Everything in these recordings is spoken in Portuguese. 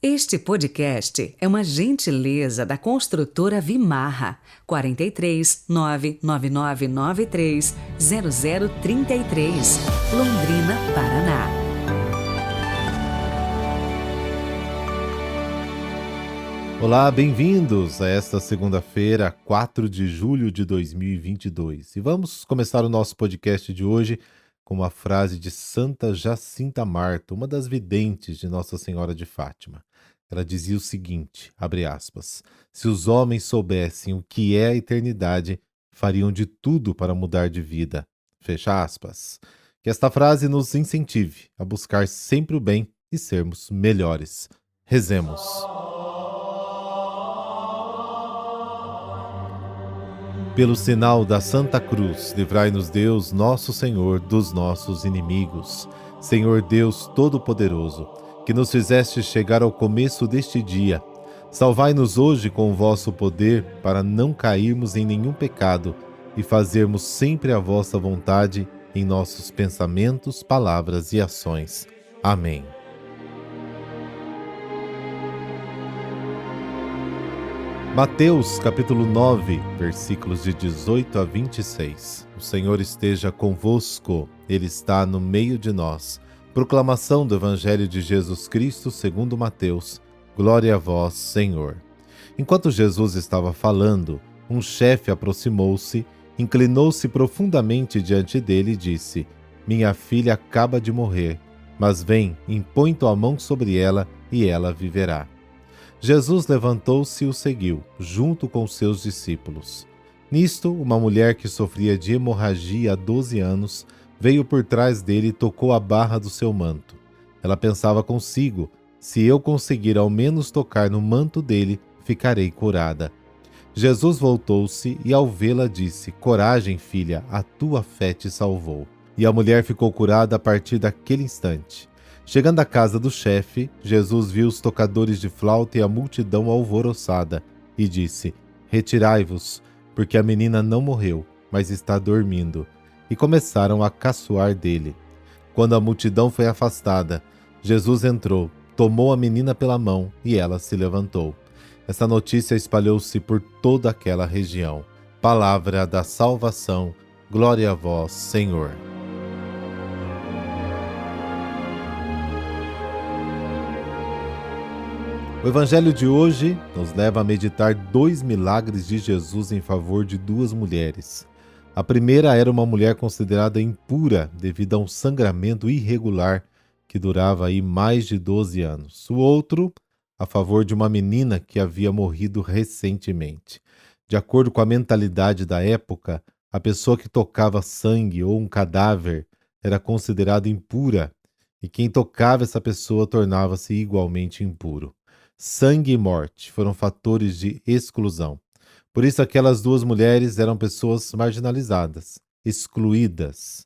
Este podcast é uma gentileza da construtora Vimarra, 43 99993 0033, Londrina, Paraná. Olá, bem-vindos a esta segunda-feira, 4 de julho de 2022. E vamos começar o nosso podcast de hoje com uma frase de Santa Jacinta Marto, uma das videntes de Nossa Senhora de Fátima. Ela dizia o seguinte, abre aspas, se os homens soubessem o que é a eternidade, fariam de tudo para mudar de vida. Fecha aspas. Que esta frase nos incentive a buscar sempre o bem e sermos melhores. Rezemos. Pelo sinal da Santa Cruz, livrai-nos Deus, nosso Senhor, dos nossos inimigos. Senhor Deus Todo-Poderoso, que nos fizeste chegar ao começo deste dia, salvai-nos hoje com o vosso poder para não cairmos em nenhum pecado e fazermos sempre a vossa vontade em nossos pensamentos, palavras e ações. Amém. Mateus, capítulo 9, versículos de 18 a 26. O Senhor esteja convosco, Ele está no meio de nós. Proclamação do Evangelho de Jesus Cristo segundo Mateus. Glória a vós, Senhor. Enquanto Jesus estava falando, um chefe aproximou-se, inclinou-se profundamente diante dele e disse: Minha filha acaba de morrer, mas vem, impõe tua mão sobre ela e ela viverá. Jesus levantou-se e o seguiu, junto com seus discípulos. Nisto, uma mulher que sofria de hemorragia há 12 anos veio por trás dele e tocou a barra do seu manto. Ela pensava consigo, se eu conseguir ao menos tocar no manto dele, ficarei curada. Jesus voltou-se e ao vê-la disse, coragem, filha, a tua fé te salvou. E a mulher ficou curada a partir daquele instante. Chegando à casa do chefe, Jesus viu os tocadores de flauta e a multidão alvoroçada, e disse, retirai-vos, porque a menina não morreu, mas está dormindo. E começaram a caçoar dele. Quando a multidão foi afastada, Jesus entrou, tomou a menina pela mão, e ela se levantou. Essa notícia espalhou-se por toda aquela região. Palavra da salvação, glória a vós, Senhor. O Evangelho de hoje nos leva a meditar 2 milagres de Jesus em favor de 2 mulheres. A primeira era uma mulher considerada impura devido a um sangramento irregular que durava aí mais de 12 anos. O outro, a favor de uma menina que havia morrido recentemente. De acordo com a mentalidade da época, a pessoa que tocava sangue ou um cadáver era considerada impura e quem tocava essa pessoa tornava-se igualmente impuro. Sangue e morte foram fatores de exclusão. Por isso, aquelas 2 mulheres eram pessoas marginalizadas, excluídas.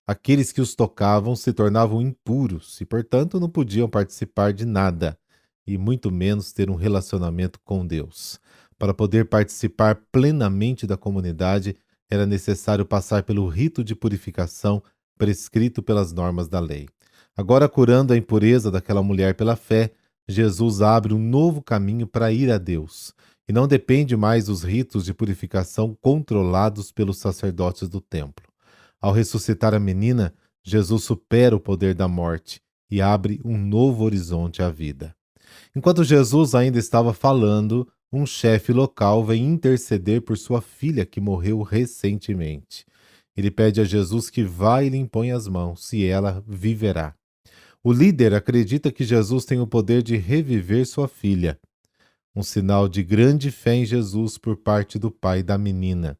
Aqueles que os tocavam se tornavam impuros e, portanto, não podiam participar de nada, e muito menos ter um relacionamento com Deus. Para poder participar plenamente da comunidade, era necessário passar pelo rito de purificação prescrito pelas normas da lei. Agora, curando a impureza daquela mulher pela fé, Jesus abre um novo caminho para ir a Deus, e não depende mais dos ritos de purificação controlados pelos sacerdotes do templo. Ao ressuscitar a menina, Jesus supera o poder da morte e abre um novo horizonte à vida. Enquanto Jesus ainda estava falando, um chefe local vem interceder por sua filha que morreu recentemente. Ele pede a Jesus que vá e lhe impõe as mãos, e ela viverá. O líder acredita que Jesus tem o poder de reviver sua filha, um sinal de grande fé em Jesus por parte do pai da menina.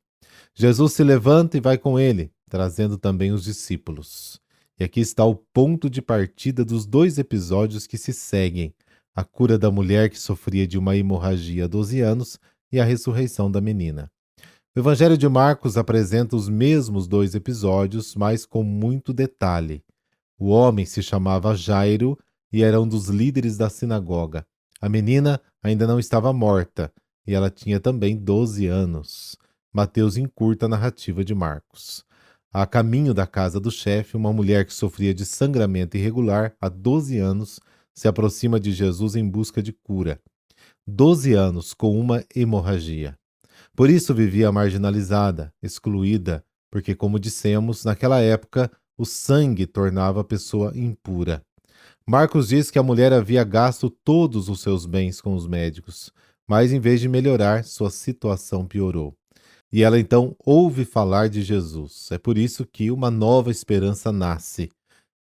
Jesus se levanta e vai com ele, trazendo também os discípulos. E aqui está o ponto de partida dos 2 episódios que se seguem, a cura da mulher que sofria de uma hemorragia há 12 anos e a ressurreição da menina. O Evangelho de Marcos apresenta os mesmos 2 episódios, mas com muito detalhe. O homem se chamava Jairo e era um dos líderes da sinagoga. A menina ainda não estava morta e ela tinha também 12 anos. Mateus encurta a narrativa de Marcos. A caminho da casa do chefe, uma mulher que sofria de sangramento irregular há 12 anos se aproxima de Jesus em busca de cura. 12 anos com uma hemorragia. Por isso vivia marginalizada, excluída, porque, como dissemos, naquela época o sangue tornava a pessoa impura. Marcos diz que a mulher havia gasto todos os seus bens com os médicos, mas em vez de melhorar, sua situação piorou. E ela então ouve falar de Jesus. É por isso que uma nova esperança nasce.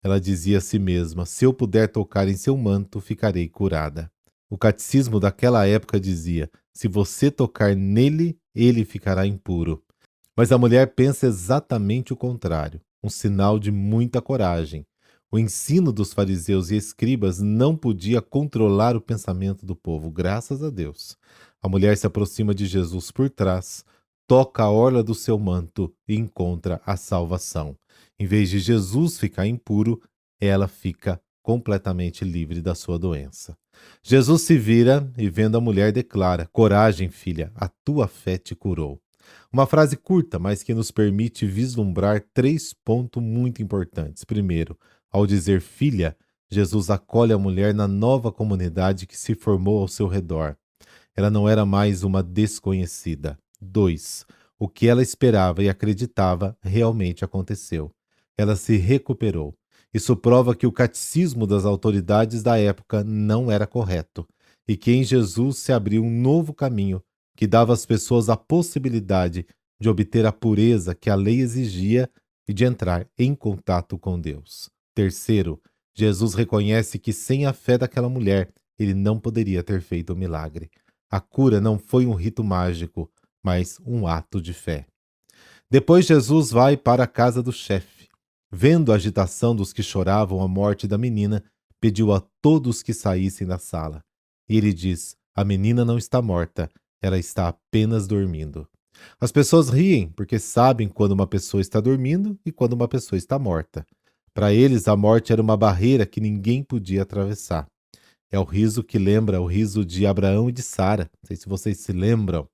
Ela dizia a si mesma: se eu puder tocar em seu manto, ficarei curada. O catecismo daquela época dizia: se você tocar nele, ele ficará impuro. Mas a mulher pensa exatamente o contrário, um sinal de muita coragem. O ensino dos fariseus e escribas não podia controlar o pensamento do povo, graças a Deus. A mulher se aproxima de Jesus por trás, toca a orla do seu manto e encontra a salvação. Em vez de Jesus ficar impuro, ela fica completamente livre da sua doença. Jesus se vira e, vendo a mulher, declara: coragem, filha, a tua fé te curou. Uma frase curta, mas que nos permite vislumbrar 3 pontos muito importantes. Primeiro, ao dizer filha, Jesus acolhe a mulher na nova comunidade que se formou ao seu redor. Ela não era mais uma desconhecida. 2. O que ela esperava e acreditava realmente aconteceu. Ela se recuperou. Isso prova que o catecismo das autoridades da época não era correto e que em Jesus se abriu um novo caminho que dava às pessoas a possibilidade de obter a pureza que a lei exigia e de entrar em contato com Deus. Terceiro, Jesus reconhece que sem a fé daquela mulher, ele não poderia ter feito o milagre. A cura não foi um rito mágico, mas um ato de fé. Depois Jesus vai para a casa do chefe. Vendo a agitação dos que choravam a morte da menina, pediu a todos que saíssem da sala. E ele diz: a menina não está morta, ela está apenas dormindo. As pessoas riem porque sabem quando uma pessoa está dormindo e quando uma pessoa está morta. Para eles, a morte era uma barreira que ninguém podia atravessar. É o riso que lembra o riso de Abraão e de Sara. Não sei se vocês se lembram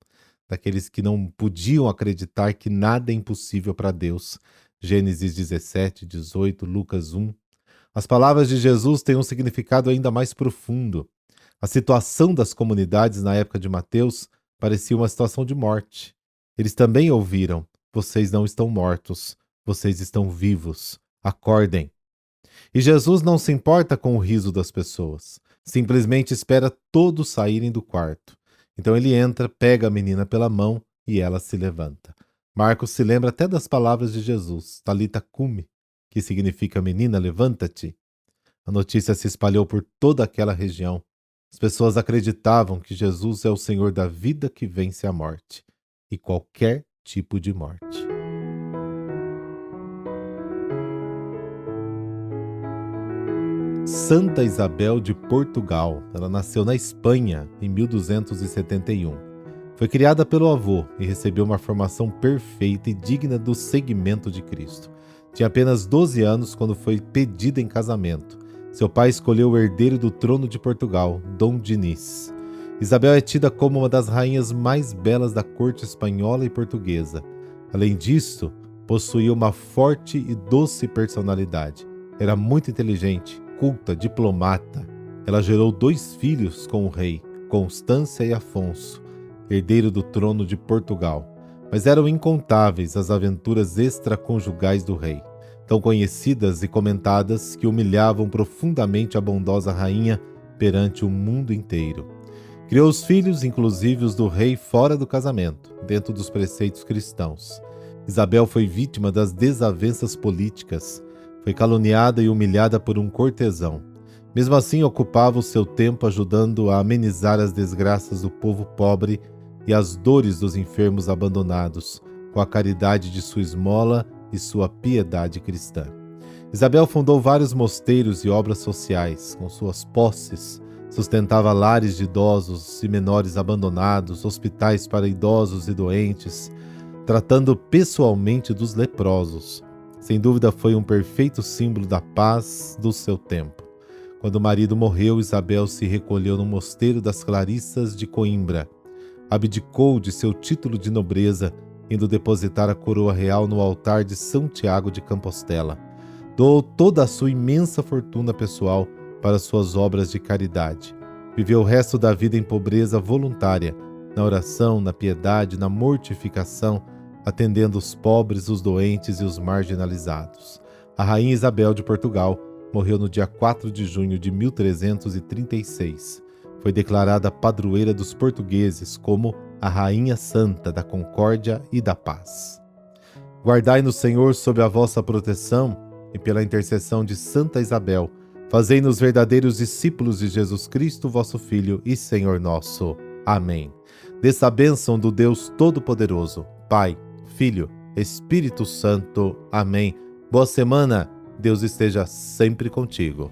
daqueles que não podiam acreditar que nada é impossível para Deus. Gênesis 17, 18, Lucas 1. As palavras de Jesus têm um significado ainda mais profundo. A situação das comunidades na época de Mateus parecia uma situação de morte. Eles também ouviram: vocês não estão mortos, vocês estão vivos, acordem. E Jesus não se importa com o riso das pessoas, simplesmente espera todos saírem do quarto. Então ele entra, pega a menina pela mão e ela se levanta. Marcos se lembra até das palavras de Jesus, Talita cumi, que significa menina, levanta-te. A notícia se espalhou por toda aquela região. As pessoas acreditavam que Jesus é o Senhor da vida que vence a morte, e qualquer tipo de morte. Santa Isabel de Portugal. Ela nasceu na Espanha em 1271. Foi criada pelo avô e recebeu uma formação perfeita e digna do seguimento de Cristo. Tinha apenas 12 anos quando foi pedida em casamento. Seu pai escolheu o herdeiro do trono de Portugal, Dom Dinis. Isabel é tida como uma das rainhas mais belas da corte espanhola e portuguesa. Além disso, possuía uma forte e doce personalidade. Era muito inteligente, culta, diplomata. Ela gerou 2 filhos com o rei, Constância e Afonso, herdeiro do trono de Portugal. Mas eram incontáveis as aventuras extraconjugais do rei, tão conhecidas e comentadas que humilhavam profundamente a bondosa rainha perante o mundo inteiro. Criou os filhos, inclusive os do rei, fora do casamento, dentro dos preceitos cristãos. Isabel foi vítima das desavenças políticas, foi caluniada e humilhada por um cortesão. Mesmo assim, ocupava o seu tempo ajudando a amenizar as desgraças do povo pobre e as dores dos enfermos abandonados, com a caridade de sua esmola e sua piedade cristã. Isabel fundou vários mosteiros e obras sociais. Com suas posses, sustentava lares de idosos e menores abandonados, hospitais para idosos e doentes, tratando pessoalmente dos leprosos. Sem dúvida, foi um perfeito símbolo da paz do seu tempo. Quando o marido morreu, Isabel se recolheu no mosteiro das Clarissas de Coimbra. Abdicou de seu título de nobreza, indo depositar a coroa real no altar de São Tiago de Compostela. Doou toda a sua imensa fortuna pessoal para suas obras de caridade. Viveu o resto da vida em pobreza voluntária, na oração, na piedade, na mortificação, atendendo os pobres, os doentes e os marginalizados. A Rainha Isabel de Portugal morreu no dia 4 de junho de 1336. Foi declarada padroeira dos portugueses como a Rainha Santa da Concórdia e da Paz. Guardai-nos, Senhor, sob a vossa proteção e pela intercessão de Santa Isabel, fazei-nos verdadeiros discípulos de Jesus Cristo, vosso Filho e Senhor nosso. Amém. Dessa bênção do Deus Todo-Poderoso, Pai, Filho, Espírito Santo. Amém. Boa semana. Deus esteja sempre contigo.